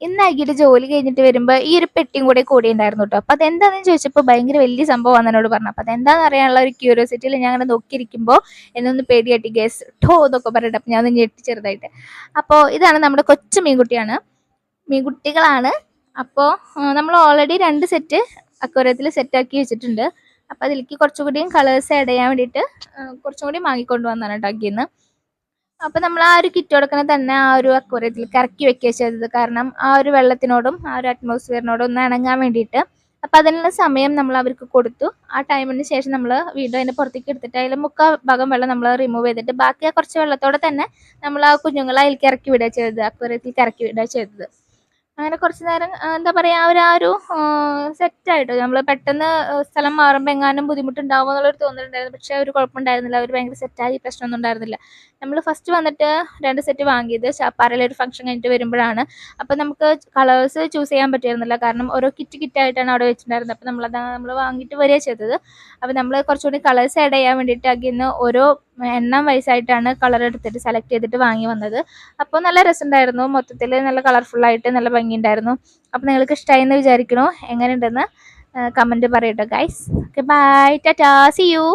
ഇന്ന് അഖില് ജോലി കഴിഞ്ഞിട്ട് വരുമ്പോൾ ഈ ഒരു പെട്ടിയും കൂടി ഉണ്ടായിരുന്നു കേട്ടോ. അപ്പോൾ അതെന്താണെന്ന് ചോദിച്ചപ്പോൾ ഭയങ്കര വലിയ സംഭവമാണെന്ന് എന്നോട് പറഞ്ഞു. അപ്പോൾ അതെന്താണെന്ന് അറിയാനുള്ള ഒരു ക്യൂരിയോസിറ്റിയിൽ ഞാൻ അങ്ങനെ നോക്കിയിരിക്കുമ്പോൾ എന്നൊന്ന് പേടിയാട്ടി ഗസ് ഠോ എന്നൊക്കെ പറഞ്ഞിട്ട് അപ്പോൾ ഞാൻ ഒന്ന് ഞെട്ടി ചെറുതായിട്ട്. അപ്പോൾ ഇതാണ് നമ്മുടെ കൊച്ചു മീൻകുട്ടികളാണ്. അപ്പോൾ നമ്മൾ ഓൾറെഡി 2 സെറ്റ് അക്വേറിയത്തിൽ സെറ്റാക്കി വെച്ചിട്ടുണ്ട്. അപ്പോൾ അതിലേക്ക് കുറച്ചുകൂടിയും കളേഴ്സ് ആഡ് ചെയ്യാൻ വേണ്ടിയിട്ട് കുറച്ചും കൂടി വാങ്ങിക്കൊണ്ട് വന്നതാണ് കേട്ടോ അഖിന്ന്. അപ്പോൾ നമ്മൾ ആ ഒരു കിറ്റോടൊക്കെ തന്നെ ആ ഒരു അക്വേറിയത്തിൽ കറക്കി വെക്കുക ചെയ്തത്. കാരണം ആ ഒരു വെള്ളത്തിനോടും ആ ഒരു അറ്റ്മോസ്ഫിയറിനോടും ഒന്ന് ഇണങ്ങാൻ വേണ്ടിയിട്ട്. അപ്പോൾ അതിനുള്ള സമയം നമ്മൾ അവർക്ക് കൊടുത്തു. ആ ടൈമിന് ശേഷം നമ്മൾ വീണ്ടും അതിൻ്റെ പുറത്തേക്ക് എടുത്തിട്ട് അതിൽ 3/4 ഭാഗം വെള്ളം നമ്മൾ റിമൂവ് ചെയ്തിട്ട് ബാക്കി ആ കുറച്ച് വെള്ളത്തോടെ തന്നെ നമ്മൾ ആ കുഞ്ഞുങ്ങളെ അതിലേക്ക് ഇറക്കി വിടുക ചെയ്തത്, അക്വേറിയത്തിലേക്ക് ഇറക്കി വിടുക ചെയ്തത്. അങ്ങനെ കുറച്ച് നേരം എന്താ പറയുക ആ ഒരു സെറ്റായിട്ട് നമ്മൾ പെട്ടെന്ന് സ്ഥലം മാറുമ്പോൾ എങ്ങാനും ബുദ്ധിമുട്ടുണ്ടാവുമോ എന്നുള്ളൊരു തോന്നലുണ്ടായിരുന്നു. പക്ഷേ ഒരു കുഴപ്പമുണ്ടായിരുന്നില്ല. അവർ ഭയങ്കര സെറ്റായി, പ്രശ്നമൊന്നും ഉണ്ടായിരുന്നില്ല. നമ്മൾ ഫസ്റ്റ് വന്നിട്ട് 2 സെറ്റ് വാങ്ങിയത് ചാപ്പാറയിലെ ഒരു ഫംഗ്ഷൻ കഴിഞ്ഞിട്ട് വരുമ്പോഴാണ്. അപ്പോൾ നമുക്ക് കളേഴ്സ് ചൂസ് ചെയ്യാൻ പറ്റിയിരുന്നില്ല. കാരണം ഓരോ കിറ്റായിട്ടാണ് അവിടെ വെച്ചിട്ടുണ്ടായിരുന്നത്. അപ്പോൾ നമ്മൾ വാങ്ങിയിട്ട് വരിക ചെയ്തത്. അപ്പോൾ നമ്മൾ കുറച്ചുകൂടി കളേഴ്സ് ആഡ് ചെയ്യാൻ വേണ്ടിയിട്ട് അതിന്ന് ഓരോ എണ്ണം വയസ്സായിട്ടാണ് കളർ എടുത്തിട്ട് സെലക്ട് ചെയ്തിട്ട് വാങ്ങി വന്നത്. അപ്പോൾ നല്ല രസമുണ്ടായിരുന്നു. മൊത്തത്തിൽ നല്ല കളർഫുള്ളായിട്ട് നല്ല ഭംഗിയുണ്ടായിരുന്നു. അപ്പോൾ നിങ്ങൾക്ക് ഇഷ്ടമായി എന്ന് വിചാരിക്കണോ? എങ്ങനെയുണ്ടെന്ന് കമൻറ്റ് പറയട്ടോ guys. Okay bye, tata, see U.